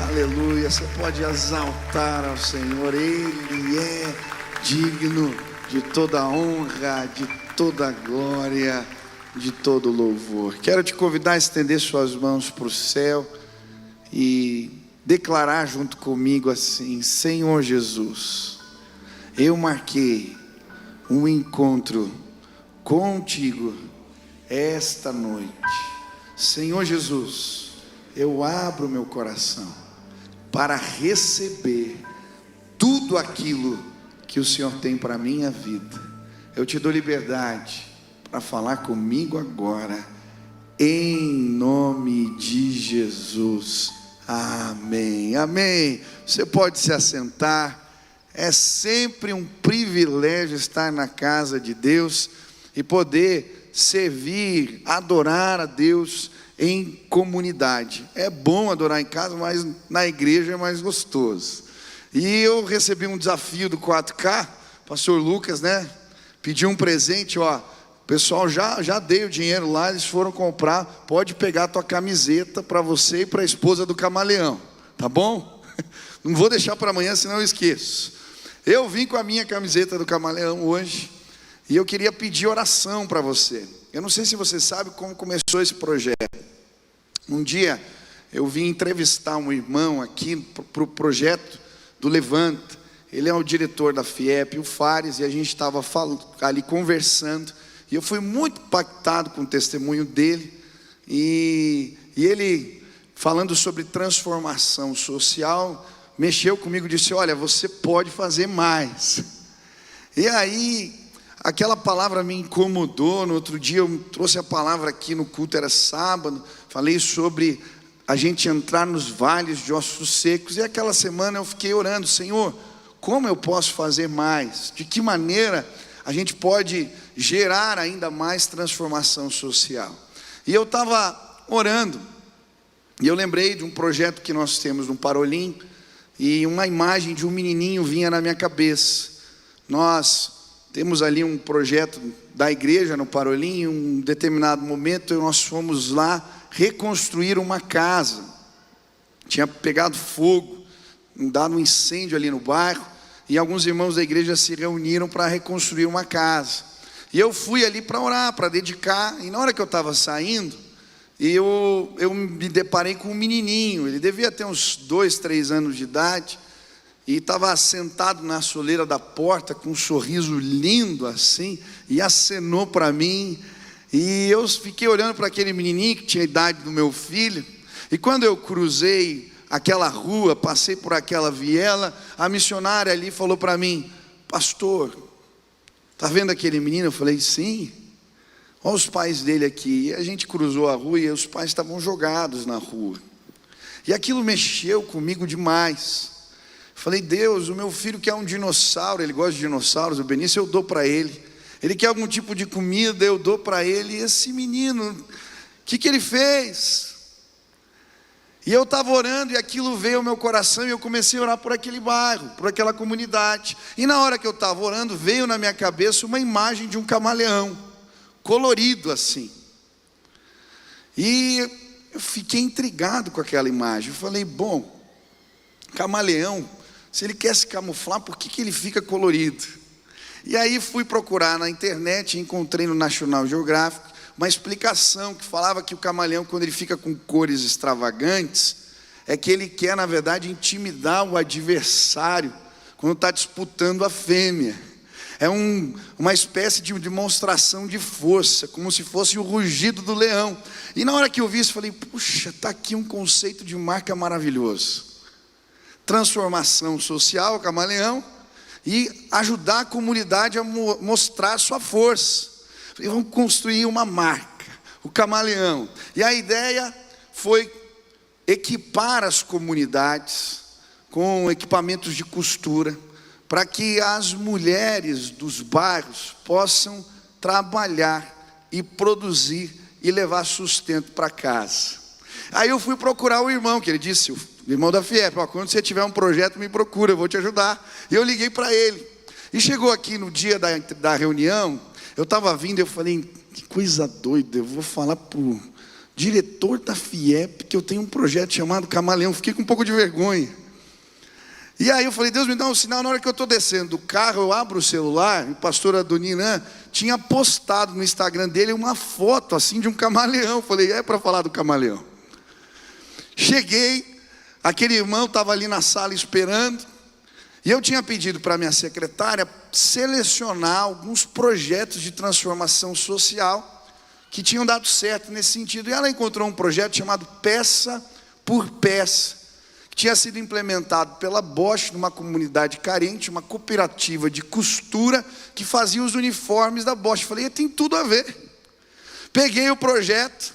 Aleluia, você pode exaltar ao Senhor, Ele é digno de toda honra, de toda glória, de todo louvor. Quero te convidar a estender suas mãos para o céu e declarar junto comigo assim: Senhor Jesus, eu marquei um encontro contigo esta noite. Senhor Jesus, eu abro meu coração para receber tudo aquilo que o Senhor tem para a minha vida. Eu te dou liberdade para falar comigo agora, em nome de Jesus. Amém, amém. Você pode se assentar. É sempre um privilégio estar na casa de Deus e poder servir, adorar a Deus em comunidade. É bom adorar em casa, mas na igreja é mais gostoso. E eu recebi um desafio do 4K, pastor Lucas, né? Pediu um presente, ó. O pessoal já dei o dinheiro lá, eles foram comprar. Pode pegar a tua camiseta para você e para a esposa do camaleão, tá bom? Não vou deixar para amanhã, senão eu esqueço. Eu vim com a minha camiseta do camaleão hoje e eu queria pedir oração para você. Eu não sei se você sabe como começou esse projeto. Um dia eu vim entrevistar um irmão aqui para o projeto do Levanta. Ele é o diretor da FIEP, o Fares, e a gente estava ali conversando. E eu fui muito impactado com o testemunho dele. E ele, falando sobre transformação social, mexeu comigo e disse: olha, você pode fazer mais. E aí, aquela palavra me incomodou. No outro dia eu trouxe a palavra aqui no culto, era sábado. Falei sobre a gente entrar nos vales de ossos secos. E aquela semana eu fiquei orando: Senhor, como eu posso fazer mais? De que maneira a gente pode gerar ainda mais transformação social? E eu estava orando, e eu lembrei de um projeto que nós temos no Parolim, e uma imagem de um menininho vinha na minha cabeça. Nós temos ali um projeto da igreja no Parolim. Em um determinado momento nós fomos lá reconstruir uma casa. Tinha pegado fogo, dado um incêndio ali no bairro, e alguns irmãos da igreja se reuniram para reconstruir uma casa. E eu fui ali para orar, para dedicar. E na hora que eu estava saindo, eu me deparei com um menininho. Ele devia ter uns 2, 3 anos de idade, e estava sentado na soleira da porta com um sorriso lindo assim, e acenou para mim. E eu fiquei olhando para aquele menininho que tinha a idade do meu filho. E quando eu cruzei aquela rua, passei por aquela viela, a missionária ali falou para mim: pastor, está vendo aquele menino? Eu falei: sim. Olha os pais dele aqui. E a gente cruzou a rua e os pais estavam jogados na rua. E aquilo mexeu comigo demais. Falei: Deus, o meu filho quer um dinossauro, ele gosta de dinossauros, o Benício, eu dou para ele. Ele quer algum tipo de comida, eu dou para ele. E esse menino, o que ele fez? E eu estava orando e aquilo veio ao meu coração, e eu comecei a orar por aquele bairro, por aquela comunidade. E na hora que eu estava orando, veio na minha cabeça uma imagem de um camaleão, colorido assim. E eu fiquei intrigado com aquela imagem. Eu falei: bom, camaleão, se ele quer se camuflar, por que ele fica colorido? E aí fui procurar na internet e encontrei no National Geographic uma explicação que falava que o camaleão, quando ele fica com cores extravagantes, é que ele quer, na verdade, intimidar o adversário quando está disputando a fêmea. É uma espécie de demonstração de força, como se fosse o rugido do leão. E na hora que eu vi isso, falei: puxa, está aqui um conceito de marca maravilhoso. Transformação social, camaleão, e ajudar a comunidade a mostrar sua força. E vamos construir uma marca, o camaleão. E a ideia foi equipar as comunidades com equipamentos de costura, para que as mulheres dos bairros possam trabalhar e produzir e levar sustento para casa. Aí eu fui procurar o irmão, que ele disse, o irmão da FIEP: quando você tiver um projeto, me procura, eu vou te ajudar. E eu liguei para ele. E chegou aqui no dia da reunião, eu estava vindo e eu falei: que coisa doida, eu vou falar para diretor da FIEP, que eu tenho um projeto chamado Camaleão. Fiquei com um pouco de vergonha. E aí eu falei, Deus me dá um sinal. Na hora que eu estou descendo do carro, eu abro o celular, e o pastor Adoniran tinha postado no Instagram dele uma foto assim de um camaleão. Eu falei, é para falar do camaleão. Cheguei, aquele irmão estava ali na sala esperando, e eu tinha pedido para minha secretária selecionar alguns projetos de transformação social que tinham dado certo nesse sentido. E ela encontrou um projeto chamado Peça por Peça, que tinha sido implementado pela Bosch numa comunidade carente, uma cooperativa de costura que fazia os uniformes da Bosch. Falei, tem tudo a ver. Peguei o projeto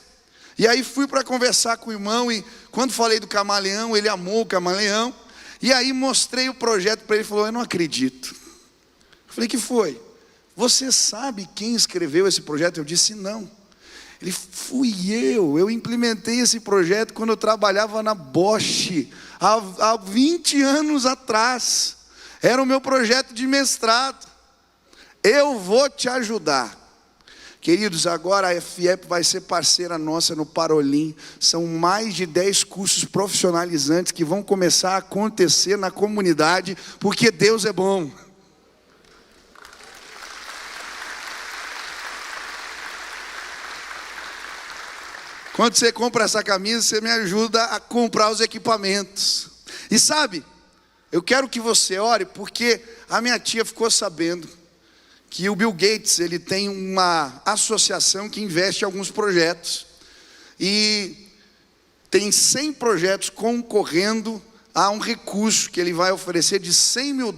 e aí fui para conversar com o irmão, e quando falei do camaleão, ele amou o camaleão. E aí mostrei o projeto para ele, ele falou, eu não acredito. Eu falei, que foi? Você sabe quem escreveu esse projeto? Eu disse, não. Ele, fui eu implementei esse projeto quando eu trabalhava na Bosch, há 20 anos atrás. Era o meu projeto de mestrado. Eu vou te ajudar. Queridos, agora a FIEP vai ser parceira nossa no Parolim. São mais de 10 cursos profissionalizantes que vão começar a acontecer na comunidade, porque Deus é bom. Quando você compra essa camisa, você me ajuda a comprar os equipamentos. E sabe, eu quero que você ore, porque a minha tia ficou sabendo que o Bill Gates, ele tem uma associação que investe em alguns projetos, e tem 100 projetos concorrendo a um recurso que ele vai oferecer de $100 mil.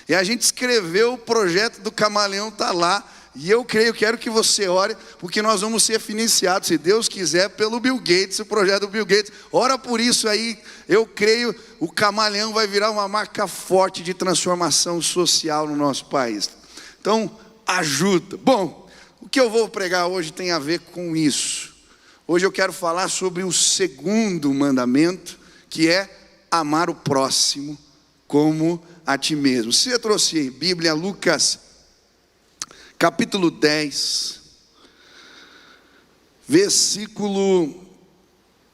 E a gente escreveu o projeto do camaleão, está lá, e eu quero que você ore, porque nós vamos ser financiados, se Deus quiser, pelo Bill Gates, o projeto do Bill Gates. Ora por isso aí, eu creio, o camaleão vai virar uma marca forte de transformação social no nosso país. Então, ajuda. Bom, o que eu vou pregar hoje tem a ver com isso. Hoje eu quero falar sobre o segundo mandamento, que é amar o próximo como a ti mesmo. Você trouxe aí, Bíblia, Lucas, capítulo 10, versículo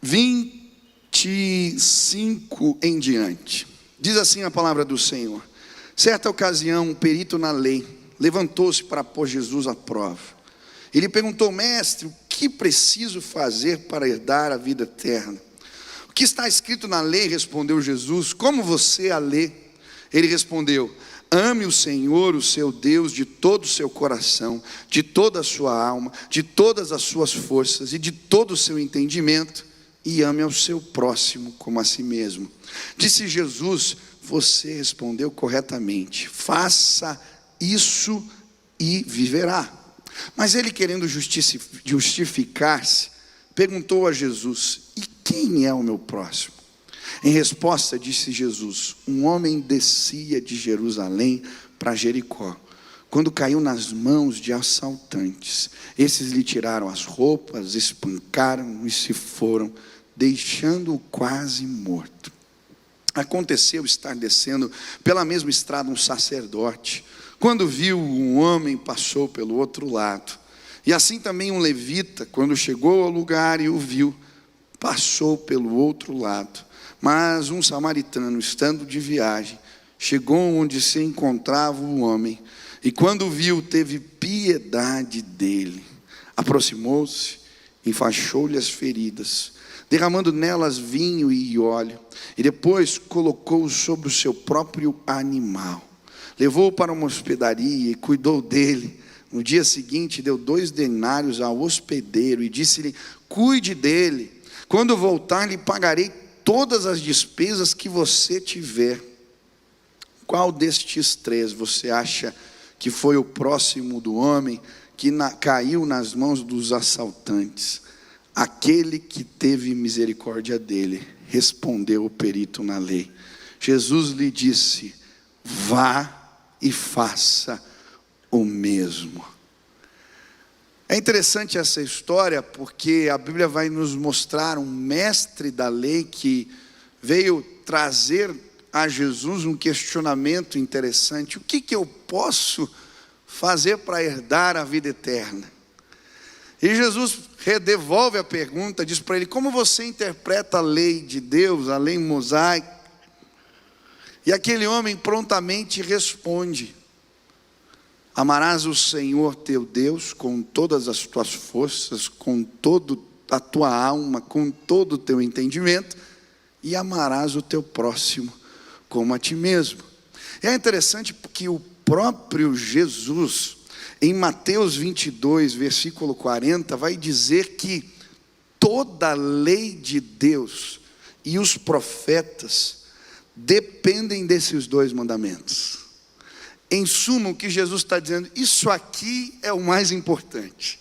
25 em diante. Diz assim a palavra do Senhor. Certa ocasião, um perito na lei levantou-se para pôr Jesus à prova. Ele perguntou, mestre, o que preciso fazer para herdar a vida eterna? O que está escrito na lei? Respondeu Jesus. Como você a lê? Ele respondeu, ame o Senhor, o seu Deus, de todo o seu coração, de toda a sua alma, de todas as suas forças e de todo o seu entendimento, e ame ao seu próximo como a si mesmo. Disse Jesus, você respondeu corretamente, faça isso e viverá. Mas ele, querendo justificar-se, perguntou a Jesus, e quem é o meu próximo? Em resposta disse Jesus, um homem descia de Jerusalém para Jericó, quando caiu nas mãos de assaltantes. Esses lhe tiraram as roupas, espancaram e se foram, deixando-o quase morto. Aconteceu estar descendo pela mesma estrada um sacerdote. Quando viu um homem, passou pelo outro lado. E assim também um levita, quando chegou ao lugar e o viu, passou pelo outro lado. Mas um samaritano, estando de viagem, chegou onde se encontrava o homem, e quando o viu, teve piedade dele. Aproximou-se, enfaixou-lhe as feridas, derramando nelas vinho e óleo, e depois colocou-o sobre o seu próprio animal. Levou-o para uma hospedaria e cuidou dele. No dia seguinte deu 2 denários ao hospedeiro e disse-lhe, cuide dele. Quando voltar lhe pagarei todas as despesas que você tiver. Qual destes 3 você acha que foi o próximo do homem que caiu nas mãos dos assaltantes? Aquele que teve misericórdia dele, respondeu o perito na lei. Jesus lhe disse, vá e faça o mesmo. É interessante essa história, porque a Bíblia vai nos mostrar um mestre da lei que veio trazer a Jesus um questionamento interessante. O que eu posso fazer para herdar a vida eterna? E Jesus redevolve a pergunta, diz para ele: como você interpreta a lei de Deus, a lei mosaica? E aquele homem prontamente responde: amarás o Senhor teu Deus com todas as tuas forças, com toda a tua alma, com todo o teu entendimento, e amarás o teu próximo como a ti mesmo. E é interessante porque o próprio Jesus, em Mateus 22, versículo 40, vai dizer que toda a lei de Deus e os profetas dependem desses dois mandamentos. Em suma, o que Jesus está dizendo, isso aqui é o mais importante.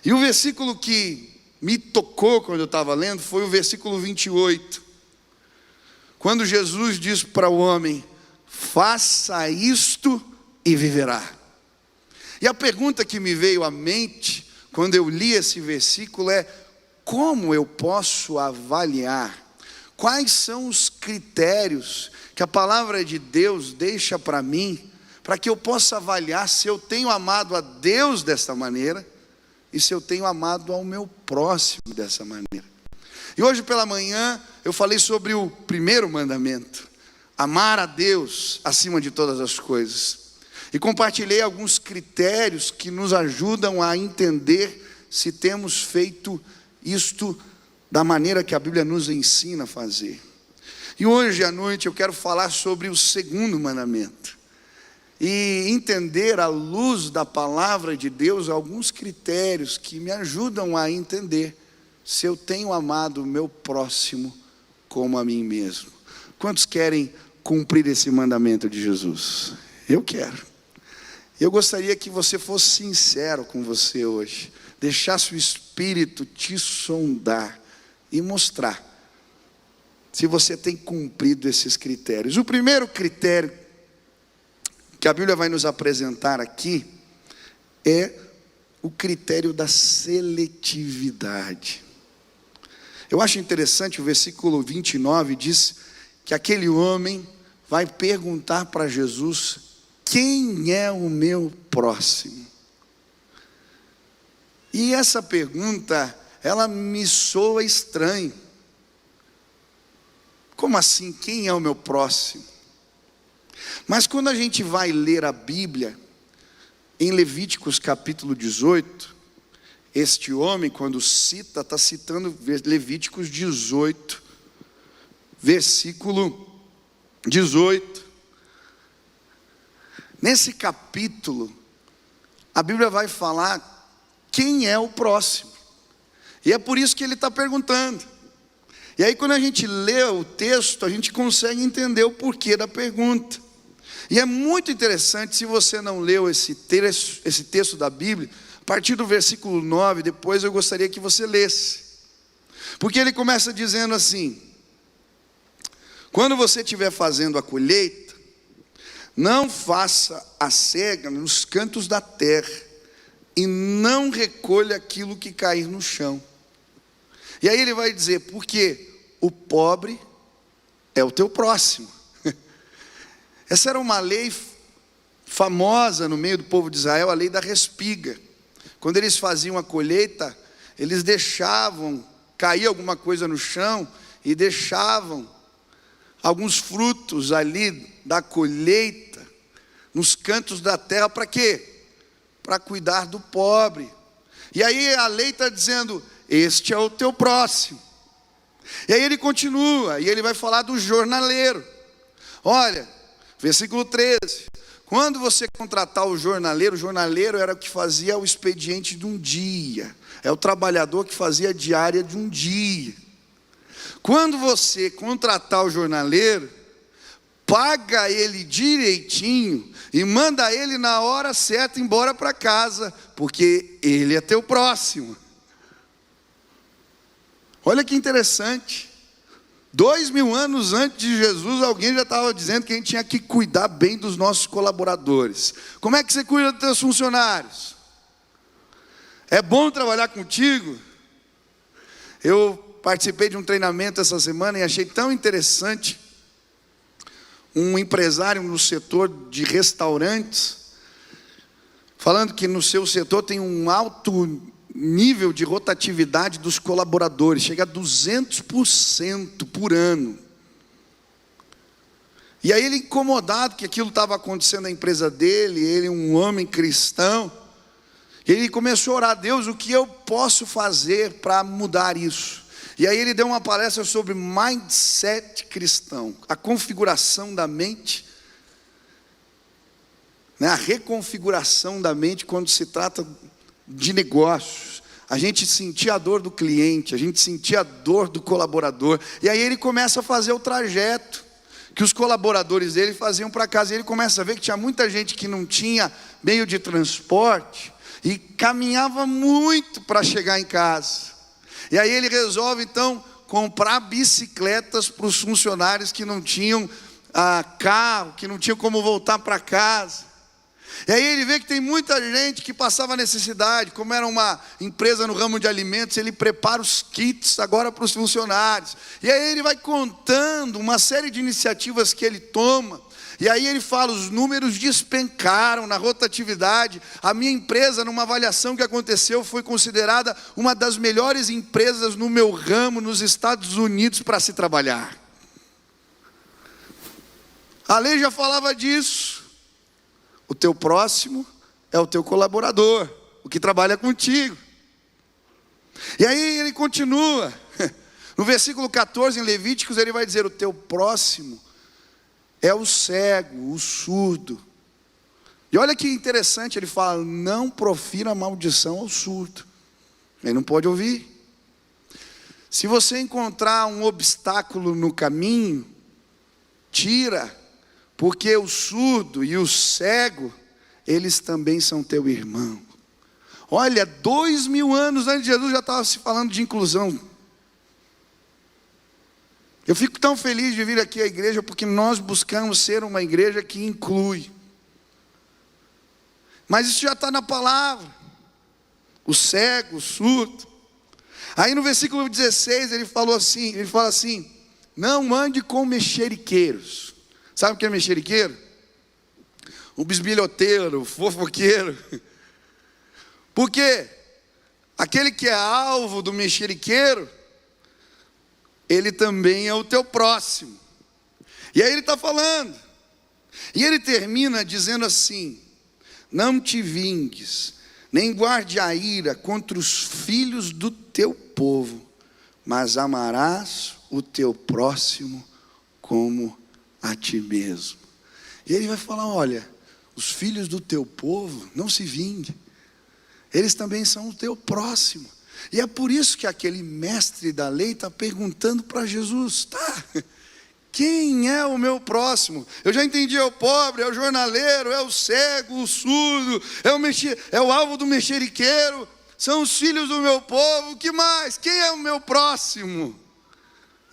E o versículo que me tocou quando eu estava lendo foi o versículo 28. Quando Jesus diz para o homem: faça isto e viverá. E a pergunta que me veio à mente quando eu li esse versículo é: como eu posso avaliar? Quais são os critérios que a palavra de Deus deixa para mim, para que eu possa avaliar se eu tenho amado a Deus dessa maneira e se eu tenho amado ao meu próximo dessa maneira? E hoje pela manhã eu falei sobre o primeiro mandamento: amar a Deus acima de todas as coisas. E compartilhei alguns critérios que nos ajudam a entender se temos feito isto da maneira que a Bíblia nos ensina a fazer. E hoje à noite eu quero falar sobre o segundo mandamento e entender à luz da palavra de Deus alguns critérios que me ajudam a entender se eu tenho amado o meu próximo como a mim mesmo. Quantos querem cumprir esse mandamento de Jesus? Eu quero. Eu gostaria que você fosse sincero com você hoje, deixasse o Espírito te sondar e mostrar se você tem cumprido esses critérios. O primeiro critério que a Bíblia vai nos apresentar aqui é o critério da seletividade. Eu acho interessante, o versículo 29 diz que aquele homem vai perguntar para Jesus: quem é o meu próximo? E essa pergunta, ela me soa estranha. Como assim, quem é o meu próximo? Mas quando a gente vai ler a Bíblia, em Levíticos capítulo 18, este homem, quando cita, está citando Levíticos 18, versículo 18. Nesse capítulo, a Bíblia vai falar quem é o próximo. E é por isso que ele está perguntando. E aí quando a gente lê o texto, a gente consegue entender o porquê da pergunta. E é muito interessante, se você não leu esse texto da Bíblia, a partir do versículo 9, depois eu gostaria que você lesse. Porque ele começa dizendo assim: quando você estiver fazendo a colheita, não faça a cega nos cantos da terra, e não recolha aquilo que cair no chão. E aí ele vai dizer: porque o pobre é o teu próximo. Essa era uma lei famosa no meio do povo de Israel, a lei da respiga. Quando eles faziam a colheita, eles deixavam cair alguma coisa no chão e deixavam alguns frutos ali da colheita nos cantos da terra. Para quê? Para cuidar do pobre. E aí a lei está dizendo: este é o teu próximo. E aí ele continua, e ele vai falar do jornaleiro. Olha, versículo 13: quando você contratar o jornaleiro era o que fazia o expediente de um dia, é o trabalhador que fazia a diária de um dia. Quando você contratar o jornaleiro, paga ele direitinho e manda ele na hora certa embora para casa, porque ele é teu próximo. Olha que interessante. 2000 anos antes de Jesus, alguém já estava dizendo que a gente tinha que cuidar bem dos nossos colaboradores. Como é que você cuida dos teus funcionários? É bom trabalhar contigo? Eu participei de um treinamento essa semana e achei tão interessante. Um empresário no setor de restaurantes, falando que no seu setor tem um alto nível de rotatividade dos colaboradores, chega a 200% por ano. E aí ele, incomodado que aquilo estava acontecendo na empresa dele, ele, um homem cristão, ele começou a orar: Deus, o que eu posso fazer para mudar isso? E aí ele deu uma palestra sobre mindset cristão, a configuração da mente, a reconfiguração da mente quando se trata de negócios. A gente sentia a dor do cliente, a gente sentia a dor do colaborador. E aí ele começa a fazer o trajeto que os colaboradores dele faziam para casa. E ele começa a ver que tinha muita gente que não tinha meio de transporte e caminhava muito para chegar em casa. E aí ele resolve então comprar bicicletas para os funcionários que não tinham carro, que não tinham como voltar para casa. E aí ele vê que tem muita gente que passava necessidade. Como era uma empresa no ramo de alimentos, ele prepara os kits agora para os funcionários. E aí ele vai contando uma série de iniciativas que ele toma. E aí ele fala: os números despencaram na rotatividade. A minha empresa, numa avaliação que aconteceu, foi considerada uma das melhores empresas no meu ramo nos Estados Unidos para se trabalhar. A lei já falava disso. O teu próximo é o teu colaborador, o que trabalha contigo. E aí ele continua. No versículo 14, em Levíticos, ele vai dizer: o teu próximo é o cego, o surdo. E olha que interessante, ele fala: não profira maldição ao surdo. Ele não pode ouvir. Se você encontrar um obstáculo no caminho, tira, porque o surdo e o cego, eles também são teu irmão. Olha, 2000 anos antes de Jesus já estava se falando de inclusão. Eu fico tão feliz de vir aqui à igreja, porque nós buscamos ser uma igreja que inclui. Mas isso já está na palavra. O cego, o surdo. Aí no versículo 16 ele fala assim: não ande com mexeriqueiros. Sabe o que é mexeriqueiro? O bisbilhoteiro, o fofoqueiro. Porque aquele que é alvo do mexeriqueiro, ele também é o teu próximo. E aí ele está falando. E ele termina dizendo assim: não te vingues, nem guarde a ira contra os filhos do teu povo, mas amarás o teu próximo como a ti mesmo. E ele vai falar: olha, os filhos do teu povo, não se vingue, eles também são o teu próximo. E é por isso que aquele mestre da lei está perguntando para Jesus: tá, quem é o meu próximo? Eu já entendi, é o pobre, é o jornaleiro, é o cego, o surdo, é o alvo do mexeriqueiro, são os filhos do meu povo, o que mais? Quem é o meu próximo?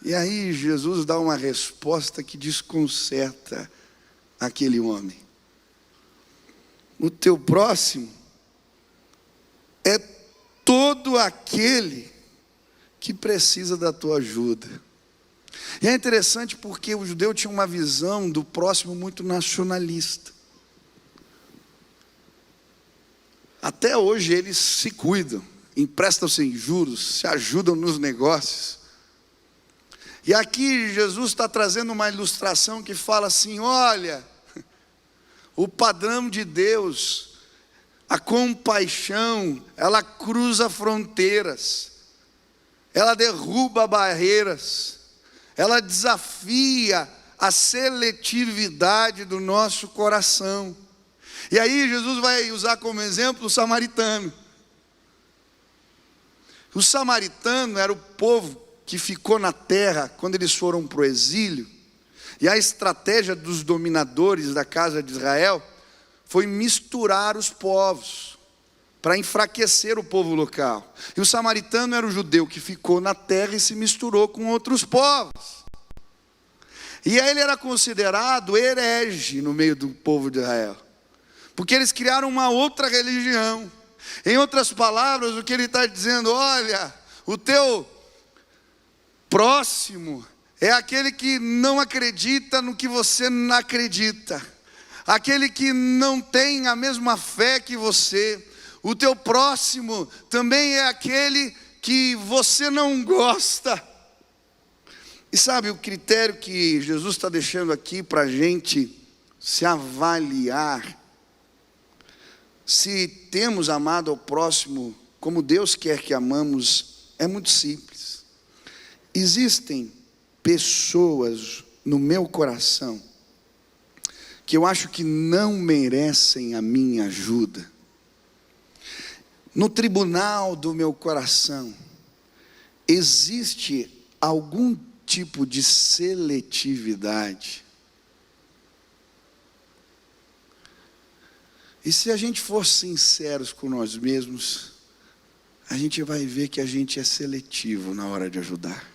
E aí Jesus dá uma resposta que desconcerta aquele homem. O teu próximo é todo aquele que precisa da tua ajuda. E é interessante porque o judeu tinha uma visão do próximo muito nacionalista. Até hoje eles se cuidam, emprestam sem juros, se ajudam nos negócios. E aqui Jesus está trazendo uma ilustração que fala assim: olha, o padrão de Deus, a compaixão, ela cruza fronteiras, ela derruba barreiras, ela desafia a seletividade do nosso coração. E aí Jesus vai usar como exemplo o samaritano. O samaritano era o povo que ficou na terra quando eles foram para o exílio. E a estratégia dos dominadores da casa de Israel foi misturar os povos, para enfraquecer o povo local. E o samaritano era o judeu que ficou na terra e se misturou com outros povos. E aí ele era considerado herege no meio do povo de Israel, porque eles criaram uma outra religião. Em outras palavras, o que ele está dizendo: olha, o teu próximo é aquele que não acredita no que você não acredita. aquele que não tem a mesma fé que você. O teu próximo também é aquele que você não gosta. E sabe, o critério que Jesus está deixando aqui para a gente se avaliar, se temos amado ao próximo como Deus quer que amamos, é muito simples. Existem pessoas no meu coração que eu acho que não merecem a minha ajuda. No tribunal do meu coração existe algum tipo de seletividade. E se a gente for sinceros com nós mesmos, a gente vai ver que a gente é seletivo na hora de ajudar.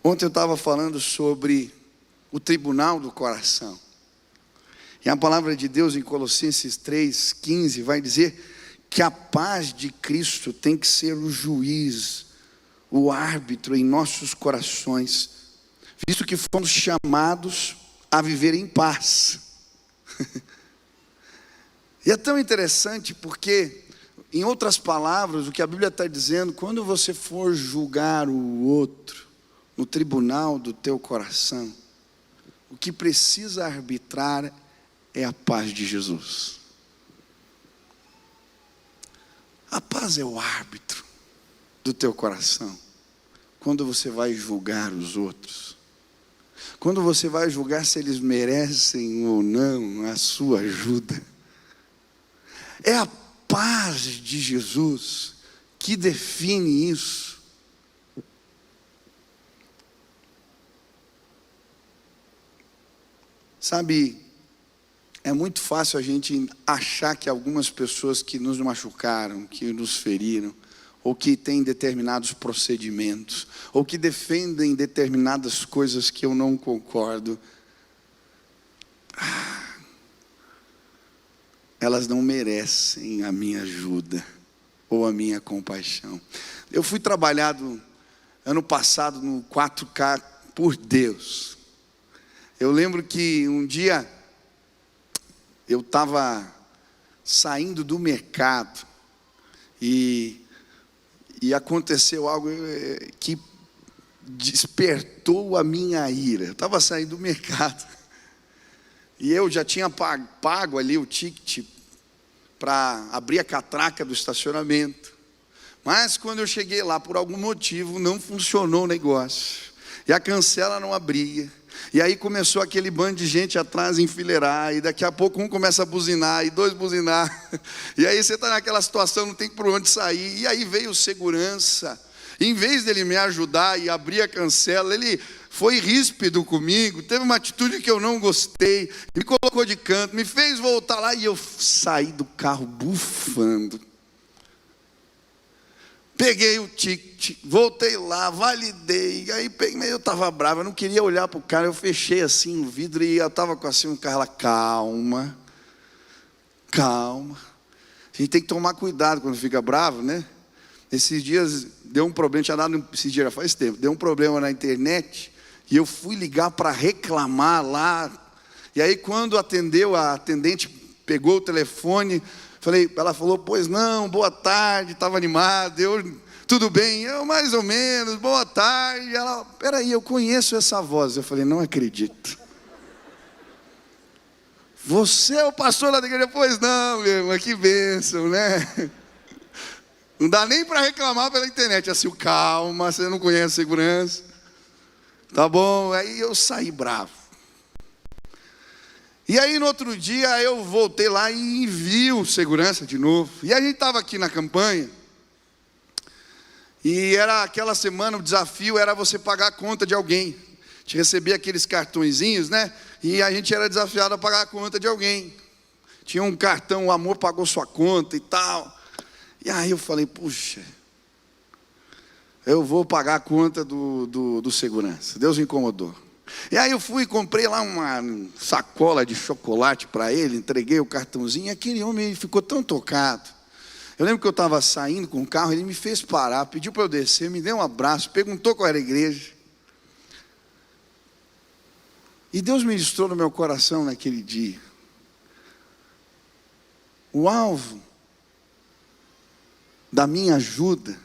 Ontem eu estava falando sobre o tribunal do coração. E a palavra de Deus em Colossenses 3,15 vai dizer que a paz de Cristo tem que ser o juiz, o árbitro em nossos corações, visto que fomos chamados a viver em paz. E é tão interessante porque, em outras palavras, o que a Bíblia está dizendo, quando você for julgar o outro no tribunal do teu coração, o que precisa arbitrar é a paz de Jesus. A paz é o árbitro do teu coração. Quando você vai julgar os outros, quando você vai julgar se eles merecem ou não a sua ajuda, é a paz de Jesus que define isso. Sabe, é muito fácil a gente achar que algumas pessoas que nos machucaram, que nos feriram, ou que têm determinados procedimentos, ou que defendem determinadas coisas que eu não concordo, elas não merecem a minha ajuda ou a minha compaixão. Eu fui trabalhado ano passado no 4K por Deus. Eu lembro que um dia eu estava saindo do mercado e aconteceu algo que despertou a minha ira. Eu estava saindo do mercado e eu já tinha pago ali o ticket para abrir a catraca do estacionamento. Mas quando eu cheguei lá, por algum motivo, não funcionou o negócio. E a cancela não abria. E aí começou aquele bando de gente atrás enfileirar. E daqui a pouco um começa a buzinar e dois buzinar. E aí você está naquela situação, não tem por onde sair. E aí veio o segurança. Em vez dele me ajudar e abrir a cancela, ele foi ríspido comigo, teve uma atitude que eu não gostei, me colocou de canto, me fez voltar lá e eu saí do carro bufando. Peguei o ticket, voltei lá, validei, aí peguei, eu estava bravo, eu não queria olhar para o cara, eu fechei assim o vidro e eu estava com assim um carro lá, calma. A gente tem que tomar cuidado quando fica bravo, né? Esses dias deu um problema, tinha dado, esses dias já faz tempo, deu um problema na internet, e eu fui ligar para reclamar lá, e aí quando atendeu, a atendente pegou o telefone, ela falou, pois não, boa tarde, estava animado, tudo bem, eu mais ou menos, boa tarde, ela, peraí, eu conheço essa voz, eu falei, não acredito. Você é o pastor lá da igreja? Pois não, meu irmão, que bênção, né? Não dá nem para reclamar pela internet, assim, calma, você não conhece segurança. Tá bom, aí eu saí bravo. E aí no outro dia eu voltei lá e vi o segurança de novo. E a gente estava aqui na campanha. E era aquela semana, o desafio era você pagar a conta de alguém. A gente recebia aqueles cartõezinhos, né? E a gente era desafiado a pagar a conta de alguém. Tinha um cartão, o amor pagou sua conta e tal. E aí eu falei, puxa, eu vou pagar a conta do segurança. Deus me incomodou. E aí eu fui e comprei lá uma sacola de chocolate para ele, entreguei o cartãozinho, e aquele homem ficou tão tocado. Eu lembro que eu estava saindo com o carro, ele me fez parar, pediu para eu descer, me deu um abraço, perguntou qual era a igreja. E Deus ministrou no meu coração naquele dia. O alvo da minha ajuda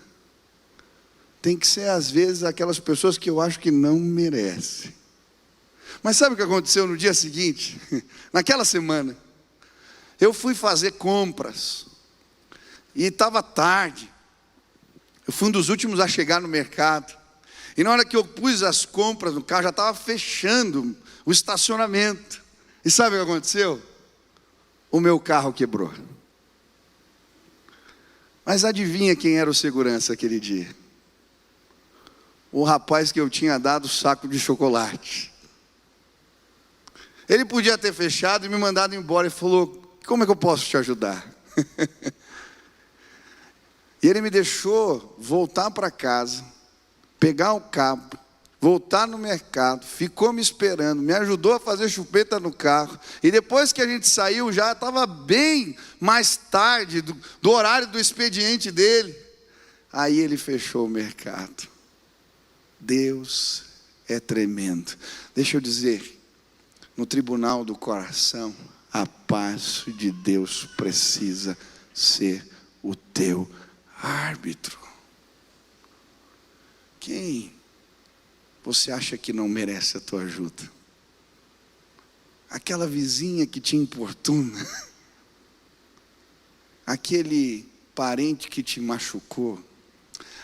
tem que ser, às vezes, aquelas pessoas que eu acho que não merecem. Mas sabe o que aconteceu no dia seguinte? Naquela semana, eu fui fazer compras, e estava tarde. Eu fui um dos últimos a chegar no mercado. E na hora que eu pus as compras no carro, já estava fechando o estacionamento. E sabe o que aconteceu? O meu carro quebrou. Mas adivinha quem era o segurança aquele dia? O rapaz que eu tinha dado o saco de chocolate. Ele podia ter fechado e me mandado embora. Ele falou: como é que eu posso te ajudar? E ele me deixou voltar para casa, pegar o cabo, voltar no mercado, ficou me esperando, me ajudou a fazer chupeta no carro. E depois que a gente saiu, já estava bem mais tarde do horário do expediente dele. Aí ele fechou o mercado. Deus é tremendo. Deixa eu dizer, no tribunal do coração, a paz de Deus precisa ser o teu árbitro. Quem você acha que não merece a tua ajuda? Aquela vizinha que te importuna, aquele parente que te machucou,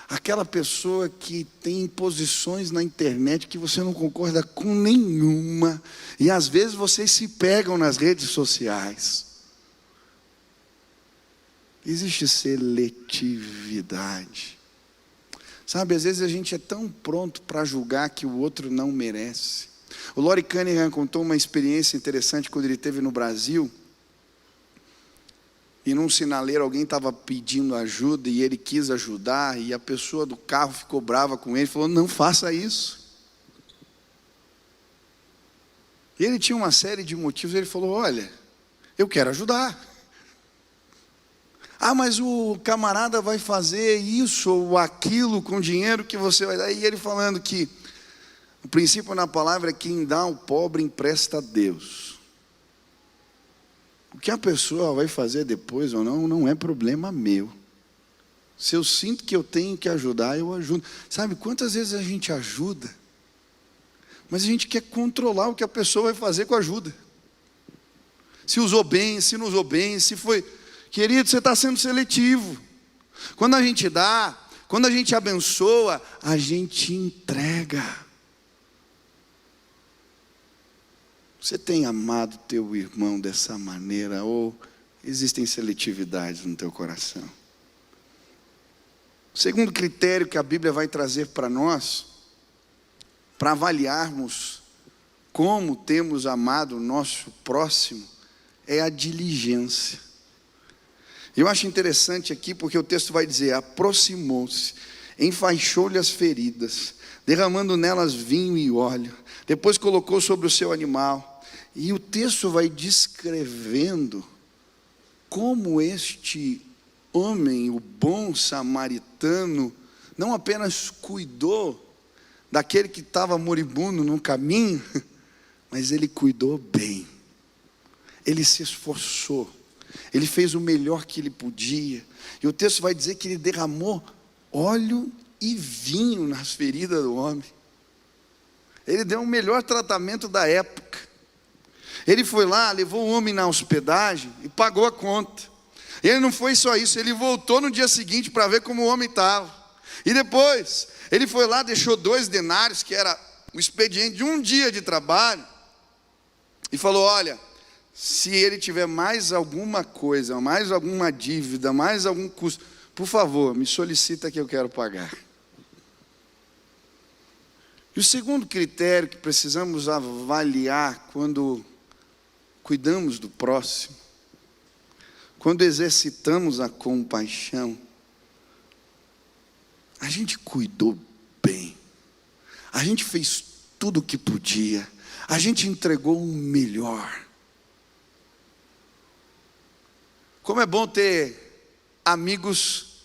aquela pessoa que tem posições na internet que você não concorda com nenhuma, e às vezes vocês se pegam nas redes sociais. Existe seletividade. Sabe, às vezes a gente é tão pronto para julgar que o outro não merece. O Lori Cunningham contou uma experiência interessante quando ele esteve no Brasil. E num sinaleiro alguém estava pedindo ajuda e ele quis ajudar. E a pessoa do carro ficou brava com ele, falou: não faça isso. E ele tinha uma série de motivos. Ele falou: olha, eu quero ajudar. Ah, mas o camarada vai fazer isso ou aquilo com o dinheiro que você vai dar. E ele falando que o princípio na palavra é: quem dá ao pobre empresta a Deus. O que a pessoa vai fazer depois ou não, não é problema meu. Se eu sinto que eu tenho que ajudar, eu ajudo. Sabe quantas vezes a gente ajuda, mas a gente quer controlar o que a pessoa vai fazer com a ajuda. Se usou bem, se não usou bem, se foi... Querido, você está sendo seletivo. Quando a gente dá, quando a gente abençoa, a gente entrega. Você tem amado teu irmão dessa maneira, ou existem seletividades no teu coração? O segundo critério que a Bíblia vai trazer para nós, para avaliarmos como temos amado o nosso próximo, é a diligência. Eu acho interessante aqui, porque o texto vai dizer: aproximou-se, enfaixou-lhe as feridas, derramando nelas vinho e óleo, depois colocou sobre o seu animal. E o texto vai descrevendo como este homem, o bom samaritano, não apenas cuidou daquele que estava moribundo no caminho, mas ele cuidou bem. Ele se esforçou, ele fez o melhor que ele podia. E o texto vai dizer que ele derramou óleo e vinho nas feridas do homem. Ele deu o melhor tratamento da época. Ele foi lá, levou o homem na hospedagem e pagou a conta. E ele não foi só isso, ele voltou no dia seguinte para ver como o homem estava. E depois, ele foi lá, deixou 2 denários, que era o expediente de um dia de trabalho, e falou: olha, se ele tiver mais alguma coisa, mais alguma dívida, mais algum custo, por favor, me solicita que eu quero pagar. E o segundo critério que precisamos avaliar quando cuidamos do próximo, quando exercitamos a compaixão, a gente cuidou bem, a gente fez tudo o que podia, a gente entregou o melhor. Como é bom ter amigos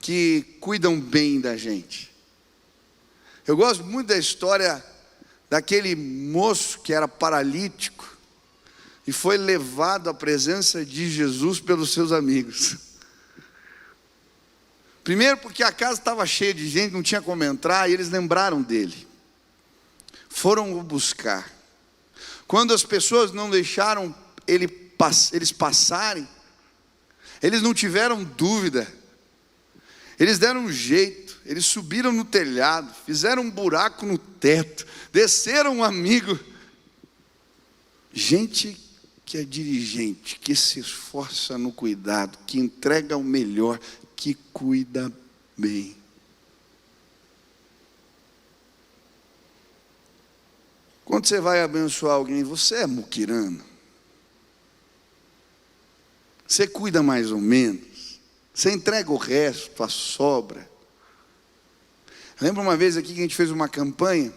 que cuidam bem da gente. Eu gosto muito da história daquele moço que era paralítico e foi levado à presença de Jesus pelos seus amigos. Primeiro porque a casa estava cheia de gente, não tinha como entrar, e eles lembraram dele. Foram o buscar. Quando as pessoas não deixaram eles passarem, eles não tiveram dúvida. Eles deram um jeito, eles subiram no telhado, fizeram um buraco no teto, desceram um amigo. Gente que é dirigente, que se esforça no cuidado, que entrega o melhor, que cuida bem. Quando você vai abençoar alguém, você é muquirano? Você cuida mais ou menos? Você entrega o resto, a sobra? Lembra uma vez aqui que a gente fez uma campanha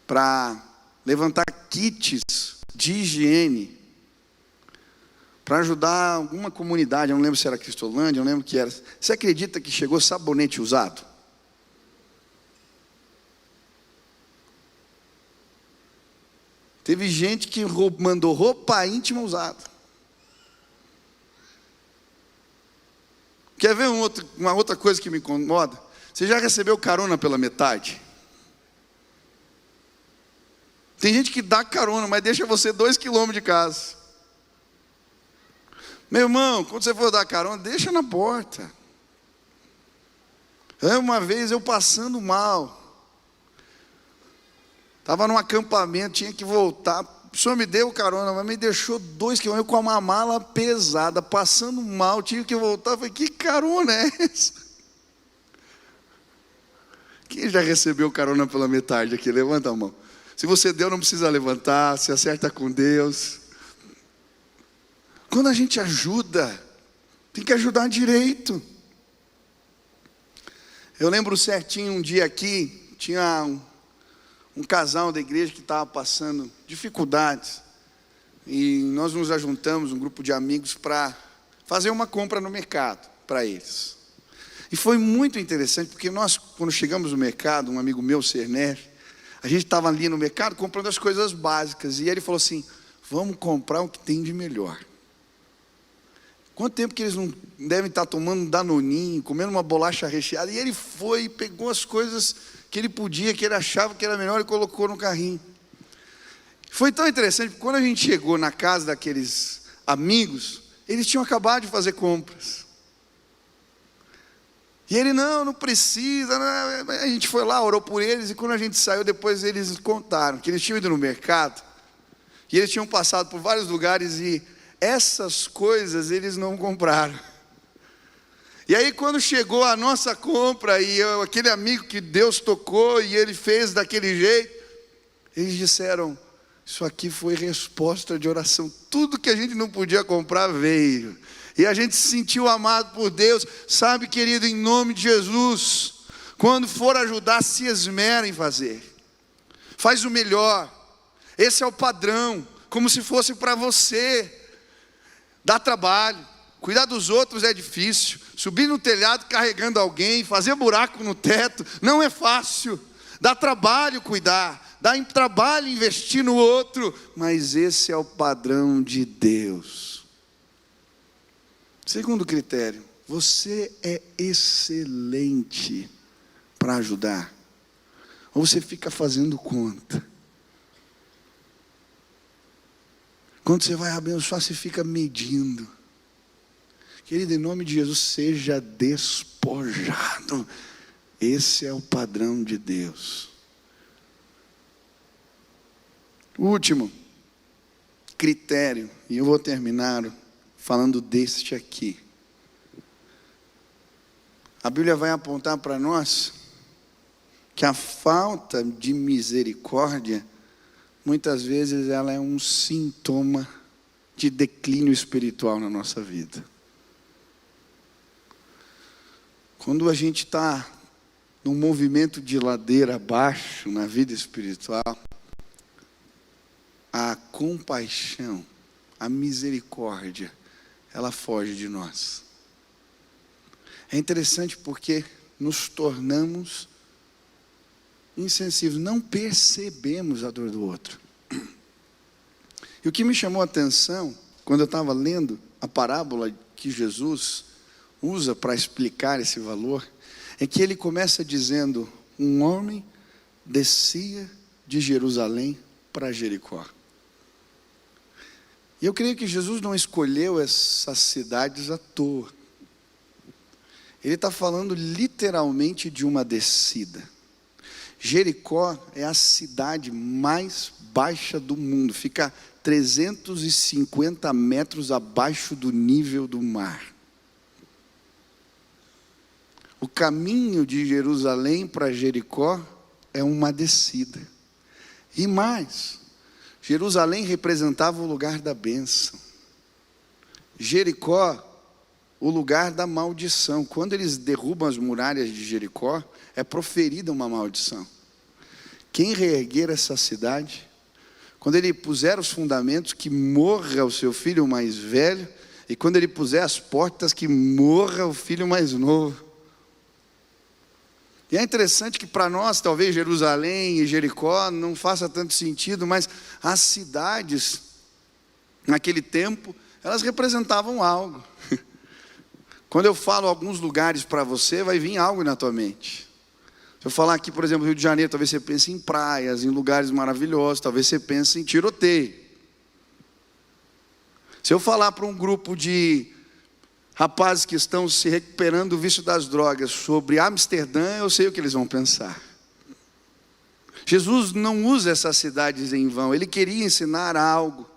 para levantar kits de higiene para ajudar alguma comunidade, eu não lembro se era Cristolândia, eu não lembro o que era. Você acredita que chegou sabonete usado? Teve gente que mandou roupa íntima usada. Quer ver uma outra coisa que me incomoda? Você já recebeu carona pela metade? Tem gente que dá carona, mas deixa você 2 quilômetros de casa. Meu irmão, quando você for dar carona, deixa na porta. Uma vez eu passando mal, estava num acampamento, tinha que voltar. O senhor me deu carona, mas me deixou 2 quilômetros com uma mala pesada, passando mal, tinha que voltar. Eu falei, que carona é essa? Quem já recebeu carona pela metade aqui? Levanta a mão. Se você deu, não precisa levantar, se acerta com Deus. Quando a gente ajuda, tem que ajudar direito. Eu lembro certinho, um dia aqui, tinha um casal da igreja que estava passando dificuldades. E nós nos ajuntamos, um grupo de amigos, para fazer uma compra no mercado para eles. E foi muito interessante, porque nós, quando chegamos no mercado, um amigo meu, Cerner, a gente estava ali no mercado comprando as coisas básicas. E ele falou assim, vamos comprar o que tem de melhor. Quanto tempo que eles não devem estar tomando um danoninho, comendo uma bolacha recheada. E ele foi e pegou as coisas que ele podia, que ele achava que era melhor, e colocou no carrinho. Foi tão interessante, porque quando a gente chegou na casa daqueles amigos, eles tinham acabado de fazer compras. E ele, não precisa, não. A gente foi lá, orou por eles, e quando a gente saiu, depois eles contaram que eles tinham ido no mercado, e eles tinham passado por vários lugares, e essas coisas eles não compraram. E aí quando chegou a nossa compra, e aquele amigo que Deus tocou, e ele fez daquele jeito, eles disseram, isso aqui foi resposta de oração, tudo que a gente não podia comprar veio, e a gente se sentiu amado por Deus. Sabe, querido, em nome de Jesus, quando for ajudar, se esmera em fazer, faz o melhor, esse é o padrão, como se fosse para você. Dá trabalho, cuidar dos outros é difícil, subir no telhado carregando alguém, fazer buraco no teto, não é fácil, dá trabalho cuidar, dá trabalho investir no outro, mas esse é o padrão de Deus. Segundo critério, você é excelente para ajudar, ou você fica fazendo conta? Quando você vai abençoar, você fica medindo. Querido, em nome de Jesus, seja despojado. Esse é o padrão de Deus. O último critério, e eu vou terminar falando deste aqui. A Bíblia vai apontar para nós que a falta de misericórdia, muitas vezes ela é um sintoma de declínio espiritual na nossa vida. Quando a gente está num movimento de ladeira abaixo na vida espiritual, a compaixão, a misericórdia, ela foge de nós. É interessante porque nos tornamos insensíveis, não percebemos a dor do outro. E o que me chamou a atenção, quando eu estava lendo a parábola que Jesus usa para explicar esse valor, é que ele começa dizendo: um homem descia de Jerusalém para Jericó. E eu creio que Jesus não escolheu essas cidades à toa. Ele está falando literalmente de uma descida. Jericó é a cidade mais baixa do mundo, fica 350 metros abaixo do nível do mar. O caminho de Jerusalém para Jericó é uma descida. E mais, Jerusalém representava o lugar da bênção. Jericó, o lugar da maldição. Quando eles derrubam as muralhas de Jericó, é proferida uma maldição. Quem reerguer essa cidade, quando ele puser os fundamentos, que morra o seu filho mais velho, e quando ele puser as portas, que morra o filho mais novo. E é interessante que para nós, talvez Jerusalém e Jericó não faça tanto sentido, mas as cidades, naquele tempo, elas representavam algo. Quando eu falo alguns lugares para você, vai vir algo na tua mente. Se eu falar aqui, por exemplo, Rio de Janeiro, talvez você pense em praias, em lugares maravilhosos, talvez você pense em tiroteio. Se eu falar para um grupo de rapazes que estão se recuperando do vício das drogas sobre Amsterdã, eu sei o que eles vão pensar. Jesus não usa essas cidades em vão, ele queria ensinar algo.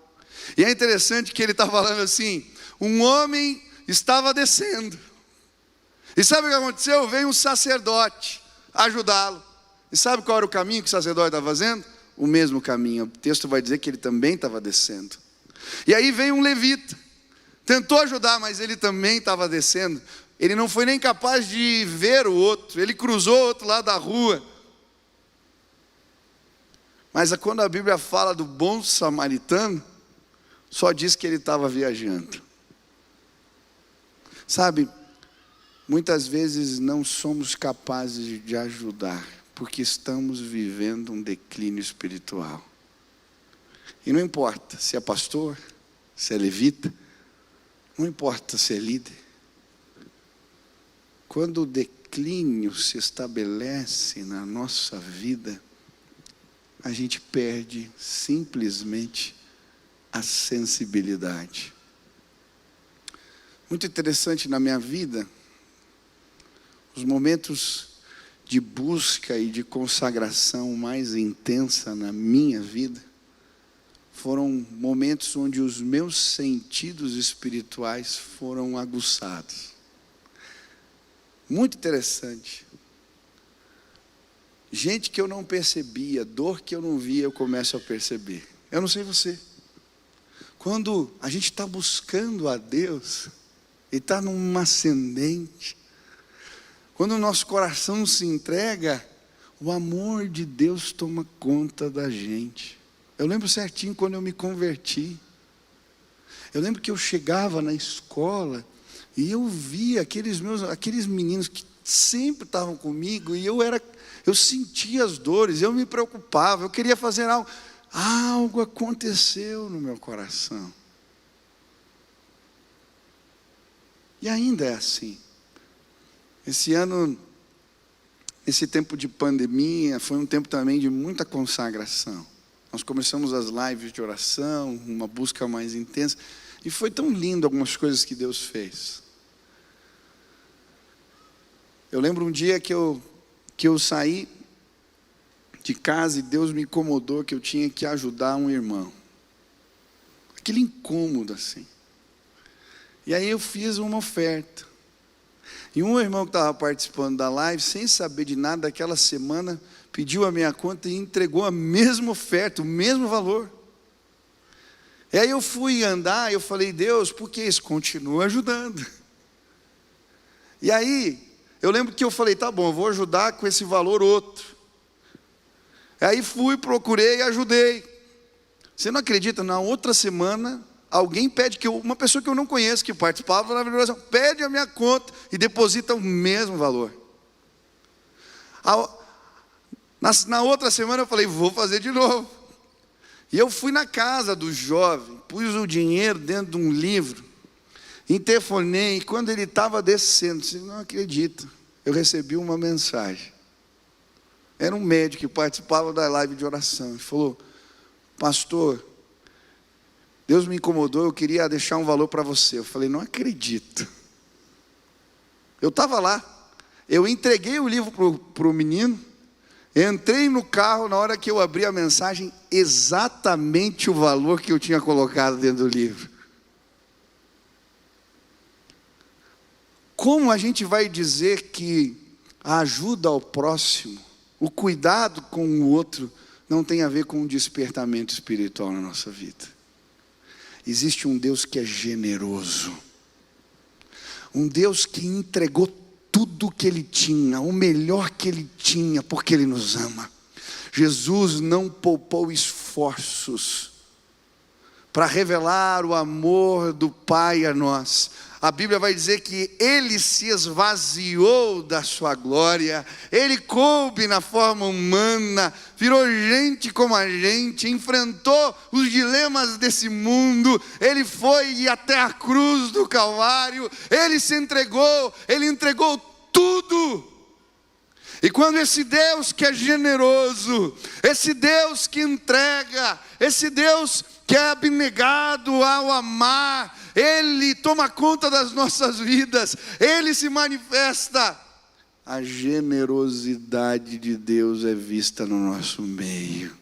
E é interessante que ele está falando assim: um homem estava descendo, e sabe o que aconteceu? Veio um sacerdote ajudá-lo. E sabe qual era o caminho que o sacerdote estava fazendo? O mesmo caminho. O texto vai dizer que ele também estava descendo. E aí veio um levita, tentou ajudar, mas ele também estava descendo. Ele não foi nem capaz de ver o outro, ele cruzou o outro lado da rua. Mas quando a Bíblia fala do bom samaritano, só diz que ele estava viajando. Sabe, muitas vezes não somos capazes de ajudar, porque estamos vivendo um declínio espiritual. E não importa se é pastor, se é levita, não importa se é líder. Quando o declínio se estabelece na nossa vida, a gente perde simplesmente a sensibilidade. Muito interessante na minha vida, os momentos de busca e de consagração mais intensa na minha vida, foram momentos onde os meus sentidos espirituais foram aguçados. Muito interessante. Gente que eu não percebia, dor que eu não via, eu começo a perceber. Eu não sei você. Quando a gente está buscando a Deus, e está num ascendente, quando o nosso coração se entrega, o amor de Deus toma conta da gente. Eu lembro certinho quando eu me converti. Eu lembro que eu chegava na escola e eu via aqueles meninos que sempre estavam comigo, e eu sentia as dores, eu me preocupava, eu queria fazer algo. Algo aconteceu no meu coração. E ainda é assim. Esse ano, esse tempo de pandemia, foi um tempo também de muita consagração. Nós começamos as lives de oração, uma busca mais intensa, e foi tão lindo algumas coisas que Deus fez. Eu lembro um dia que eu saí de casa e Deus me incomodou que eu tinha que ajudar um irmão. Aquele incômodo assim. E aí eu fiz uma oferta. E um irmão que estava participando da live, sem saber de nada daquela semana, pediu a minha conta e entregou a mesma oferta, o mesmo valor. E aí eu fui andar e eu falei: Deus, por que isso? Continua ajudando. E aí, eu lembro que eu falei: tá bom, eu vou ajudar com esse valor outro. Aí fui, procurei e ajudei. Você não acredita, na outra semana, alguém pede uma pessoa que eu não conheço, que participava da oração, pede a minha conta e deposita o mesmo valor. Na outra semana eu falei, vou fazer de novo. E eu fui na casa do jovem, pus o dinheiro dentro de um livro, interfonei, e quando ele estava descendo, disse, não acredito, eu recebi uma mensagem. Era um médico que participava da live de oração. Ele falou, pastor, Deus me incomodou, eu queria deixar um valor para você. Eu falei, não acredito. Eu estava lá, eu entreguei o livro para o menino, entrei no carro, na hora que eu abri a mensagem, exatamente o valor que eu tinha colocado dentro do livro. Como a gente vai dizer que a ajuda ao próximo, o cuidado com o outro, não tem a ver com um despertamento espiritual na nossa vida? Existe um Deus que é generoso, um Deus que entregou tudo o que Ele tinha, o melhor que Ele tinha, porque Ele nos ama. Jesus não poupou esforços para revelar o amor do Pai a nós. A Bíblia vai dizer que Ele se esvaziou da sua glória, Ele coube na forma humana, virou gente como a gente, enfrentou os dilemas desse mundo, Ele foi até a cruz do Calvário, Ele se entregou, Ele entregou tudo. E quando esse Deus que é generoso, esse Deus que entrega, esse Deus que é abnegado ao amar, Ele toma conta das nossas vidas, Ele se manifesta, a generosidade de Deus é vista no nosso meio.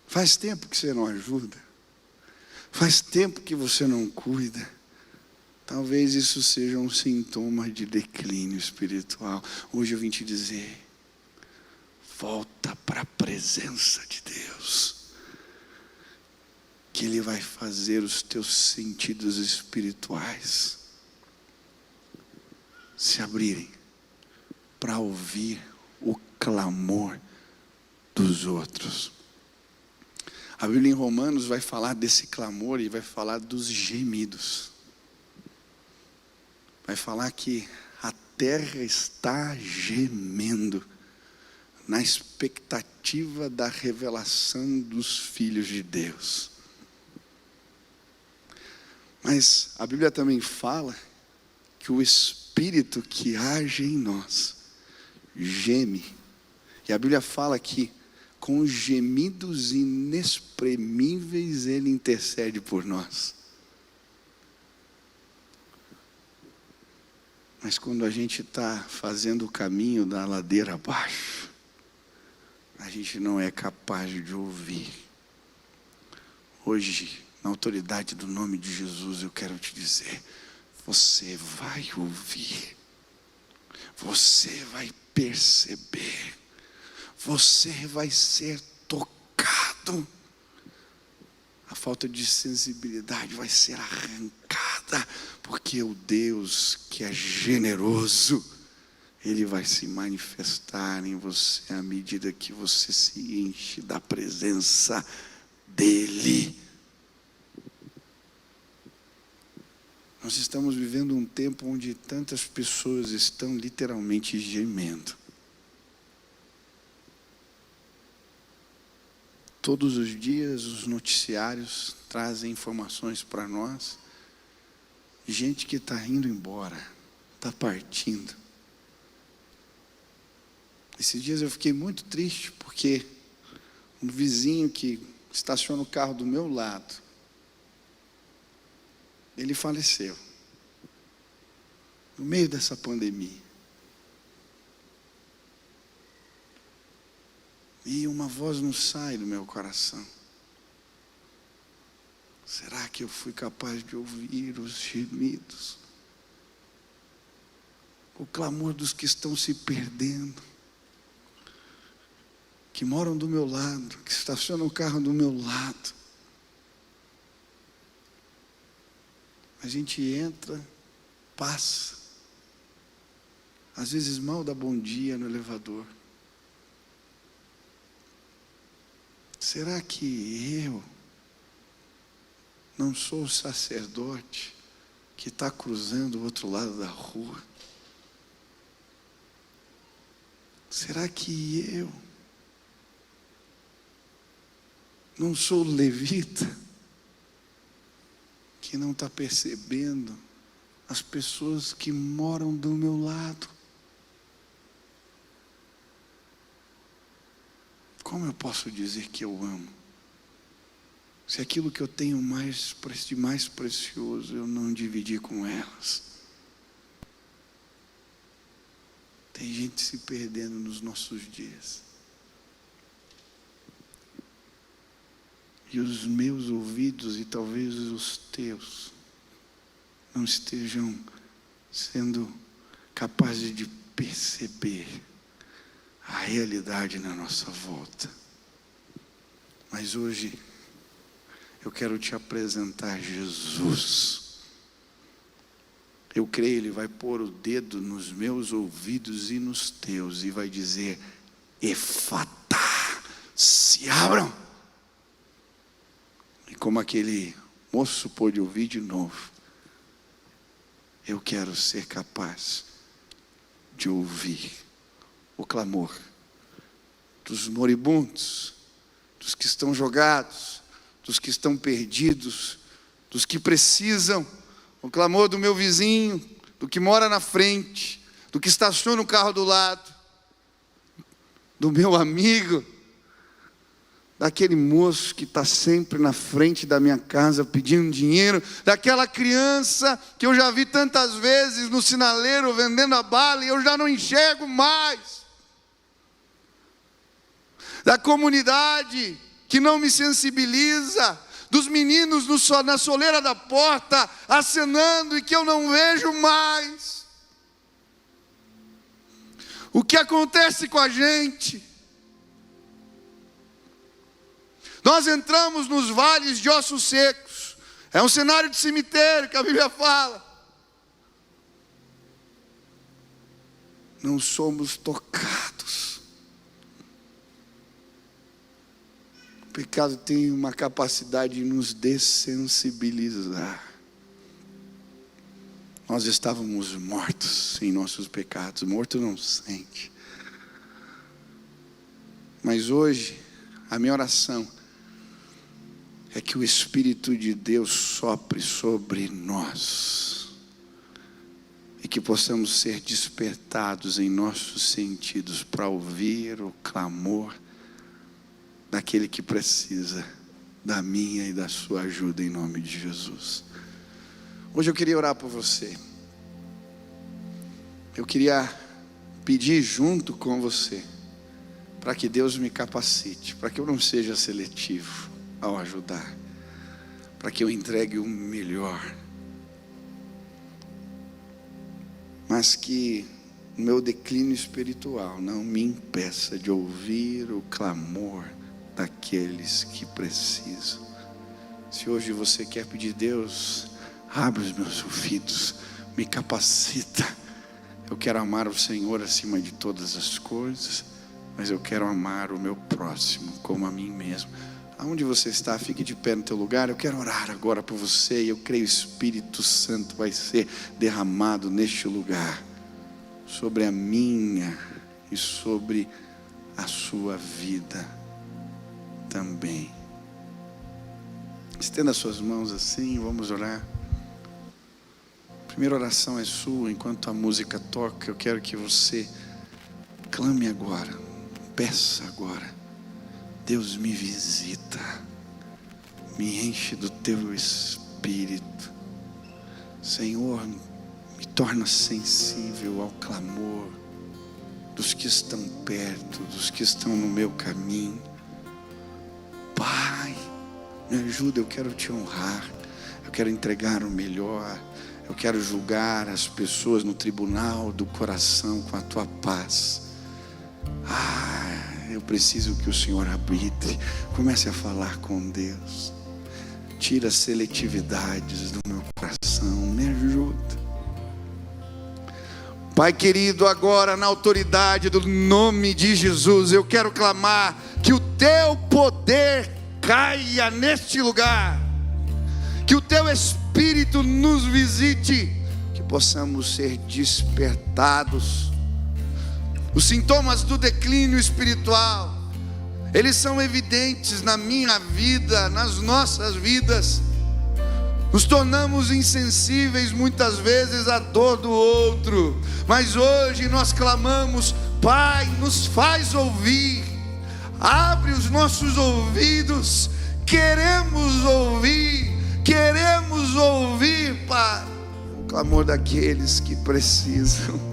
Faz tempo que você não ajuda, faz tempo que você não cuida. Talvez isso seja um sintoma de declínio espiritual. Hoje eu vim te dizer, volta para a presença de Deus, que Ele vai fazer os teus sentidos espirituais se abrirem para ouvir o clamor dos outros. A Bíblia em Romanos vai falar desse clamor e vai falar dos gemidos. Vai falar que a terra está gemendo na expectativa da revelação dos filhos de Deus. Mas a Bíblia também fala que o Espírito que age em nós geme. E a Bíblia fala que com gemidos inexprimíveis Ele intercede por nós. Mas quando a gente está fazendo o caminho da ladeira abaixo, a gente não é capaz de ouvir. Hoje, na autoridade do nome de Jesus, eu quero te dizer, você vai ouvir, você vai perceber, você vai ser tocado. A falta de sensibilidade vai ser arrancada, porque o Deus que é generoso, Ele vai se manifestar em você à medida que você se enche da presença dEle. Nós estamos vivendo um tempo onde tantas pessoas estão literalmente gemendo. Todos os dias os noticiários trazem informações para nós. Gente que está indo embora, está partindo. Esses dias eu fiquei muito triste porque um vizinho que estaciona o carro do meu lado, ele faleceu no meio dessa pandemia. E uma voz não sai do meu coração. Será que eu fui capaz de ouvir os gemidos? O clamor dos que estão se perdendo, que moram do meu lado, que estacionam o carro do meu lado. A gente entra, passa, às vezes mal dá bom dia no elevador. Será que eu não sou o sacerdote que está cruzando o outro lado da rua? será que eu não sou levita que não está percebendo as pessoas que moram do meu lado? Como eu posso dizer que eu amo, se aquilo que eu tenho de mais precioso eu não dividi com elas? Tem gente se perdendo nos nossos dias. E os meus ouvidos e talvez os teus não estejam sendo capazes de perceber a realidade na nossa volta. Mas hoje eu quero te apresentar Jesus. Eu creio, Ele vai pôr o dedo nos meus ouvidos e nos teus e vai dizer: Efatá, se abram. E como aquele moço pôde ouvir de novo, eu quero ser capaz de ouvir o clamor dos moribundos, dos que estão jogados, dos que estão perdidos, dos que precisam, o clamor do meu vizinho, do que mora na frente, do que estaciona o carro do lado, do meu amigo, daquele moço que está sempre na frente da minha casa pedindo dinheiro, daquela criança que eu já vi tantas vezes no sinaleiro vendendo a bala e eu já não enxergo mais, da comunidade que não me sensibiliza, dos meninos na soleira da porta acenando e que eu não vejo mais. O que acontece com a gente? Nós entramos nos vales de ossos secos. É um cenário de cemitério que a Bíblia fala. Não somos tocados. O pecado tem uma capacidade de nos dessensibilizar. Nós estávamos mortos em nossos pecados. Morto não sente. Mas hoje, a minha oração é que o Espírito de Deus sopre sobre nós e que possamos ser despertados em nossos sentidos para ouvir o clamor daquele que precisa da minha e da sua ajuda, em nome de Jesus. Hoje eu queria orar por você. Eu queria pedir junto com você para que Deus me capacite, para que eu não seja seletivo ao ajudar, para que eu entregue o melhor, mas que o meu declínio espiritual não me impeça de ouvir o clamor daqueles que precisam. Se hoje você quer pedir: Deus, abre os meus ouvidos, me capacita. Eu quero amar o Senhor acima de todas as coisas, mas eu quero amar o meu próximo como a mim mesmo. Aonde você está, fique de pé no teu lugar. Eu quero orar agora por você e eu creio que o Espírito Santo vai ser derramado neste lugar, sobre a minha e sobre a sua vida também. Estenda suas mãos assim, vamos orar. A primeira oração é sua, enquanto a música toca. Eu quero que você clame agora, peça agora: Deus, me visita, me enche do teu Espírito. Senhor, me torna sensível ao clamor dos que estão perto, dos que estão no meu caminho. Pai, me ajuda, eu quero te honrar, eu quero entregar o melhor, eu quero julgar as pessoas no tribunal do coração com a tua paz. Eu preciso que o Senhor arbitre. Comece a falar com Deus. Tira as seletividades do meu coração. Me ajuda. Pai querido, agora na autoridade do nome de Jesus, eu quero clamar que o teu poder caia neste lugar. Que o teu Espírito nos visite. Que possamos ser despertados Os sintomas do declínio espiritual, eles são evidentes na minha vida, nas nossas vidas. Nos tornamos insensíveis muitas vezes à dor do outro, mas hoje nós clamamos: Pai, nos faz ouvir, abre os nossos ouvidos, queremos ouvir, Pai, o clamor daqueles que precisam.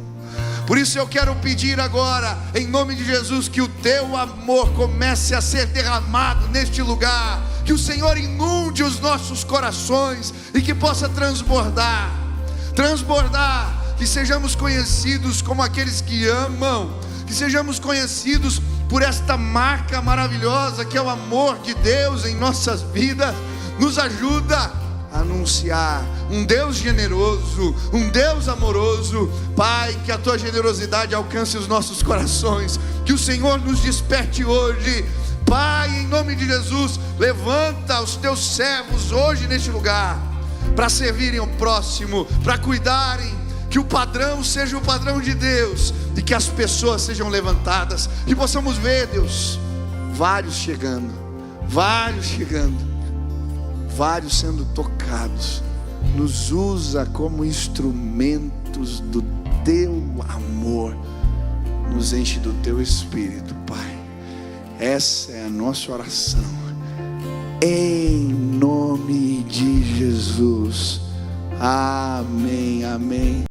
Por isso eu quero pedir agora, em nome de Jesus, que o teu amor comece a ser derramado neste lugar, que o Senhor inunde os nossos corações e que possa transbordar, que sejamos conhecidos como aqueles que amam, que sejamos conhecidos por esta marca maravilhosa que é o amor de Deus em nossas vidas. Nos ajuda a anunciar um Deus generoso, um Deus amoroso. Pai, que a tua generosidade alcance os nossos corações, que o Senhor nos desperte hoje. Pai, em nome de Jesus, levanta os teus servos hoje neste lugar, para servirem ao próximo, para cuidarem, que o padrão seja o padrão de Deus, e que as pessoas sejam levantadas, que possamos ver, Deus, vários chegando, vários sendo tocados. Nos usa como instrumentos do teu amor, nos enche do teu Espírito, Pai. Essa é a nossa oração, em nome de Jesus. Amém, amém.